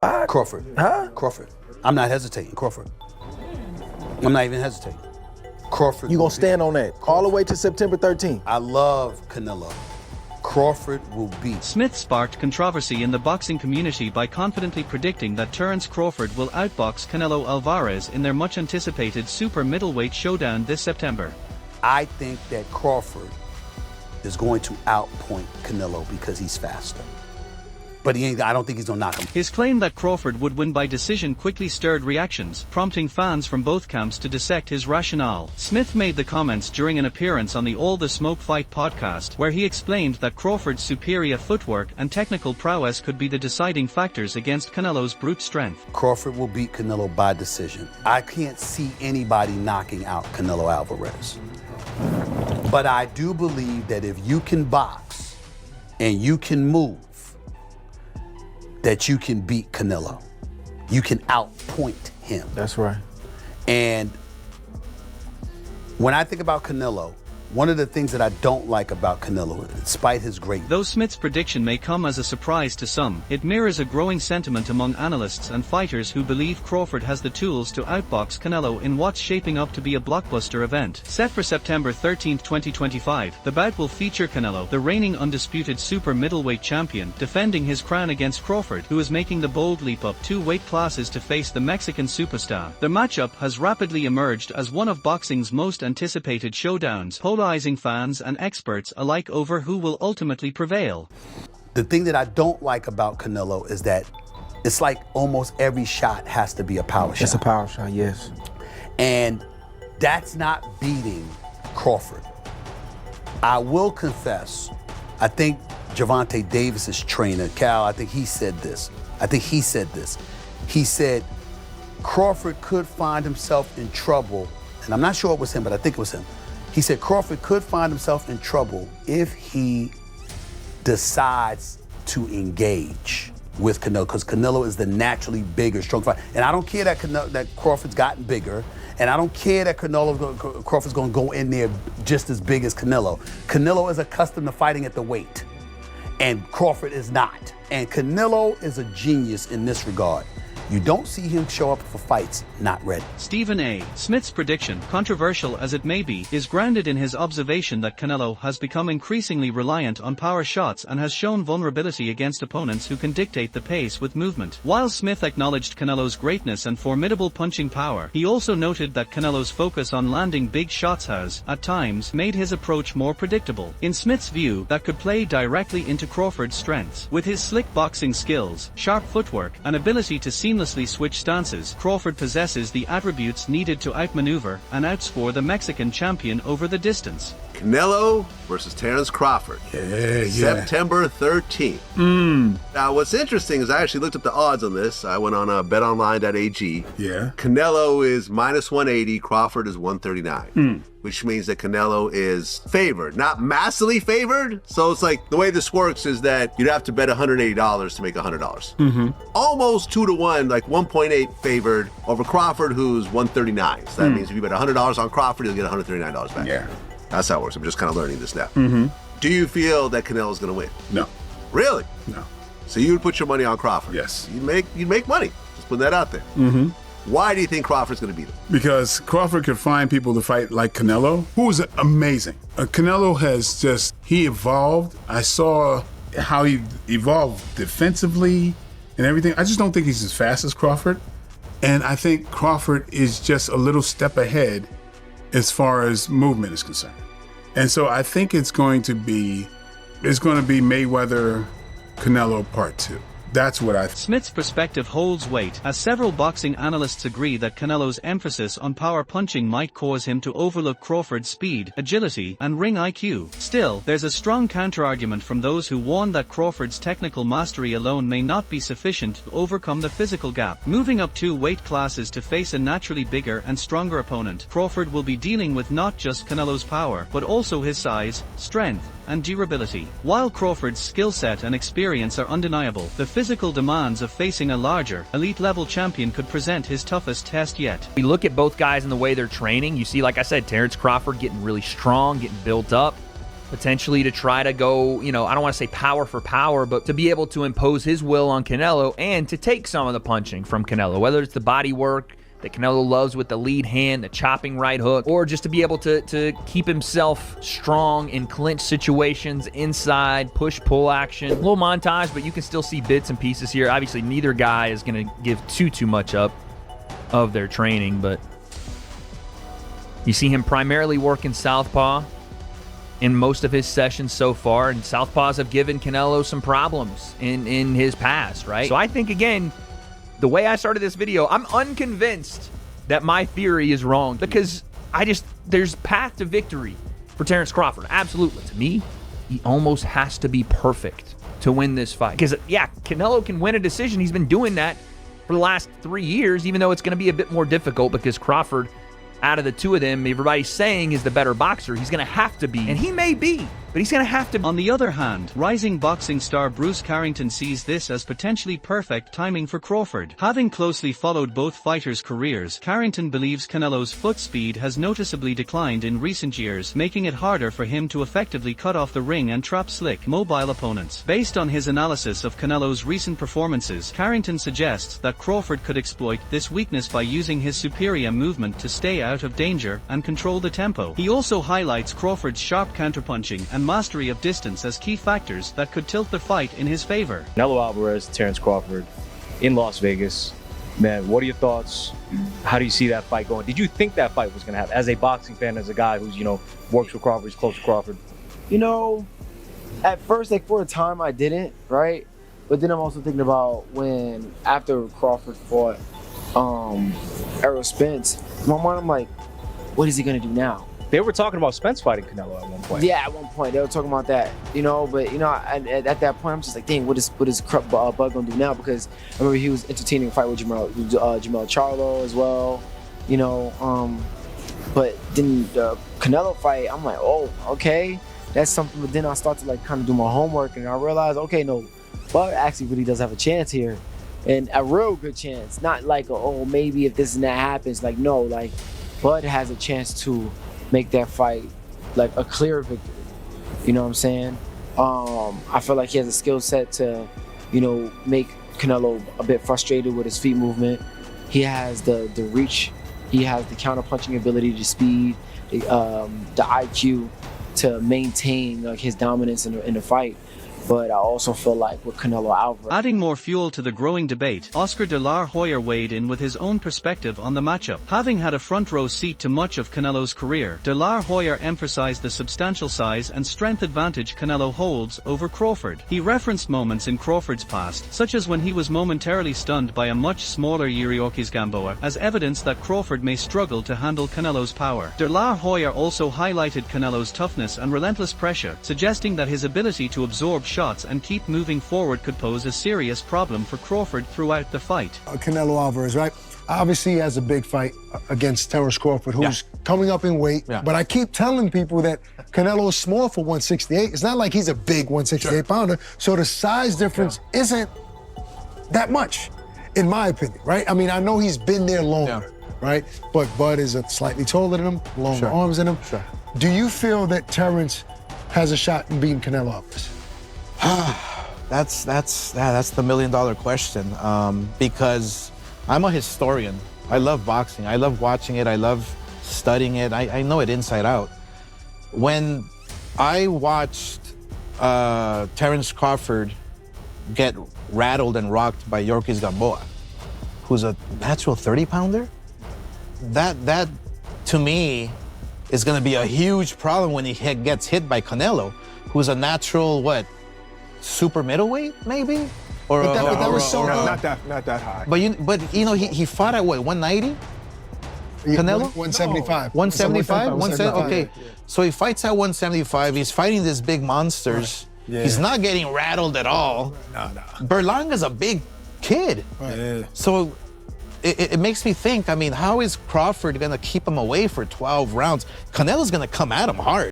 Crawford. Huh? Crawford. I'm not hesitating. Crawford. I'm not even hesitating. Crawford. You gonna stand on that all the way to September 13th? I love Canelo. Crawford will beat. Smith sparked controversy in the boxing community by confidently predicting that Terence Crawford will outbox Canelo Alvarez in their much-anticipated super middleweight showdown this September. I think that Crawford is going to outpoint Canelo because he's faster. But I don't think he's gonna knock him. His claim that Crawford would win by decision quickly stirred reactions, prompting fans from both camps to dissect his rationale. Smith made the comments during an appearance on the All the Smoke Fight podcast, where he explained that Crawford's superior footwork and technical prowess could be the deciding factors against Canelo's brute strength. Crawford will beat Canelo by decision. I can't see anybody knocking out Canelo Alvarez. But I do believe that if you can box and you can move, that you can beat Canelo. You can outpoint him. That's right. And when I think about Canelo, one of the things that I don't like about Canelo, despite his greatness. Though Smith's prediction may come as a surprise to some, it mirrors a growing sentiment among analysts and fighters who believe Crawford has the tools to outbox Canelo in what's shaping up to be a blockbuster event. Set for September 13, 2025, the bout will feature Canelo, the reigning undisputed super middleweight champion, defending his crown against Crawford, who is making the bold leap up 2 weight classes to face the Mexican superstar. The matchup has rapidly emerged as one of boxing's most anticipated showdowns, polarizing fans and experts alike over who will ultimately prevail. The thing that I don't like about Canelo is that it's like almost every shot has to be a power shot. It's a power shot, yes. And that's not beating Crawford. I will confess, I think Gervonta Davis's trainer, Cal, I think he said this. He said Crawford could find himself in trouble, and I'm not sure it was him, but I think it was him. He said Crawford could find himself in trouble if he decides to engage with Canelo, because Canelo is the naturally bigger, strong fighter. And I don't care that Crawford's gotten bigger, and I don't care that Crawford's going to go in there just as big as Canelo. Canelo is accustomed to fighting at the weight, and Crawford is not. And Canelo is a genius in this regard. You don't see him show up for fights not ready. Stephen A. Smith's prediction, controversial as it may be, is grounded in his observation that Canelo has become increasingly reliant on power shots and has shown vulnerability against opponents who can dictate the pace with movement. While Smith acknowledged Canelo's greatness and formidable punching power, he also noted that Canelo's focus on landing big shots has, at times, made his approach more predictable. In Smith's view, that could play directly into Crawford's strengths. With his slick boxing skills, sharp footwork, and ability to seamlessly switch stances, Crawford possesses the attributes needed to outmaneuver and outscore the Mexican champion over the distance. Canelo versus Terence Crawford. September 13th. Now, what's interesting is I actually looked up the odds on this. I went on betonline.ag. Yeah. Canelo is minus 180, Crawford is 139. Which means that Canelo is favored, not massively favored. So it's like the way this works is that you'd have to bet $180 to make $100. Almost 2-to-1, like 1.8 favored over Crawford, who's 139. So that means if you bet $100 on Crawford, you'll get $139 back. Yeah. That's how it works. I'm just kind of learning this now. Do you feel that Canelo's going to win? No. Really? No. So you would put your money on Crawford? Yes. You'd make money. Just put that out there. Why do you think Crawford's going to beat him? Because Crawford could find people to fight like Canelo, who is amazing. Canelo has he evolved. I saw how he evolved defensively and everything. I just don't think he's as fast as Crawford. And I think Crawford is just a little step ahead as far as movement is concerned. And so I think it's going to be Mayweather Canelo Part 2. That's what I think. Smith's perspective holds weight, as several boxing analysts agree that Canelo's emphasis on power punching might cause him to overlook Crawford's speed, agility, and ring IQ. Still, there's a strong counterargument from those who warn that Crawford's technical mastery alone may not be sufficient to overcome the physical gap. Moving up 2 weight classes to face a naturally bigger and stronger opponent, Crawford will be dealing with not just Canelo's power, but also his size, strength, and durability. While Crawford's skill set and experience are undeniable, the physical demands of facing a larger, elite-level champion could present his toughest test yet. We look at both guys and the way they're training. You see, like I said, Terence Crawford getting really strong, getting built up. potentially to try to go, you know, I don't want to say power for power, but to be able to impose his will on Canelo and to take some of the punching from Canelo, whether it's the body work that Canelo loves with the lead hand, the chopping right hook, or just to be able to keep himself strong in clinch situations, inside, push-pull action. A little montage, but you can still see bits and pieces here. Obviously, neither guy is going to give too much up of their training, but you see him primarily working southpaw in most of his sessions so far, and southpaws have given Canelo some problems in his past, right? So I think, again, the way I started this video, I'm unconvinced that my theory is wrong because there's path to victory for Terence Crawford. Absolutely. To me, he almost has to be perfect to win this fight. Because, yeah, Canelo can win a decision. He's been doing that for the last 3 years, even though it's going to be a bit more difficult because Crawford, out of the two of them, everybody's saying is the better boxer. He's going to have to be, and he may be, but he's going to have to be. On the other hand, rising boxing star Bruce Carrington sees this as potentially perfect timing for Crawford. Having closely followed both fighters' careers, Carrington believes Canelo's foot speed has noticeably declined in recent years, making it harder for him to effectively cut off the ring and trap slick, mobile opponents. Based on his analysis of Canelo's recent performances, Carrington suggests that Crawford could exploit this weakness by using his superior movement to stay out of danger and control the tempo. He also highlights Crawford's sharp counterpunching and mastery of distance as key factors that could tilt the fight in his favor. Canelo Alvarez, Terence Crawford in Las Vegas. Man, what are your thoughts? How do you see that fight going? Did you think that fight was going to happen? As a boxing fan, as a guy who's, you know, works with Crawford, is close to Crawford. You know, at first, like for a time, I didn't, right? But then I'm also thinking about when, after Crawford fought Errol Spence, in my mind, I'm like, what is he going to do now? They were talking about Spence fighting Canelo at one point. Yeah, at one point they were talking about that, you know. But you know, at that point, I'm just like, dang, what is Bud gonna do now? Because I remember he was entertaining a fight with Jamel Charlo as well, you know. But then the Canelo fight, I'm like, oh, okay, that's something. But then I start to like kind of do my homework, and I realize, okay, no, Bud actually really does have a chance here, and a real good chance. Not like, oh, maybe if this and that happens. Like, no, like Bud has a chance to make that fight like a clear victory. You know what I'm saying? I feel like he has a skill set to, you know, make Canelo a bit frustrated with his feet movement. He has the reach. He has the counter-punching ability, the speed, the IQ to maintain like his dominance in the fight. But I also feel like with Canelo Alvarez. Adding more fuel to the growing debate, Oscar De La Hoya weighed in with his own perspective on the matchup. Having had a front row seat to much of Canelo's career, De La Hoya emphasized the substantial size and strength advantage Canelo holds over Crawford. He referenced moments in Crawford's past, such as when he was momentarily stunned by a much smaller Yuriorkis Gamboa, as evidence that Crawford may struggle to handle Canelo's power. De La Hoya also highlighted Canelo's toughness and relentless pressure, suggesting that his ability to absorb shots and keep moving forward could pose a serious problem for Crawford throughout the fight. Canelo Alvarez, right? Obviously he has a big fight against Terence Crawford, who's coming up in weight. But I keep telling people that Canelo is small for 168. It's not like he's a big 168 pounder. So the size difference isn't that much, in my opinion, right? I mean, I know he's been there longer, right? But Bud is slightly taller than him, longer arms than him. Do you feel that Terence has a shot in beating Canelo Alvarez? That's the million-dollar question, because I'm a historian. I love boxing. I love watching it. I love studying it. I know it inside out. When I watched Terence Crawford get rattled and rocked by Yuriorkis Gamboa, who's a natural 30-pounder, that to me is going to be a huge problem when he gets hit by Canelo, who's a natural, what, super middleweight, maybe? Or but that was so not that high. But you know he fought at what, 190? Canelo? 175. 175? 175. Okay. So he fights at 175. He's fighting these big monsters. He's not getting rattled at all. Berlanga's a big kid. So it makes me think, I mean, how is Crawford going to keep him away for 12 rounds? Canelo's going to come at him hard.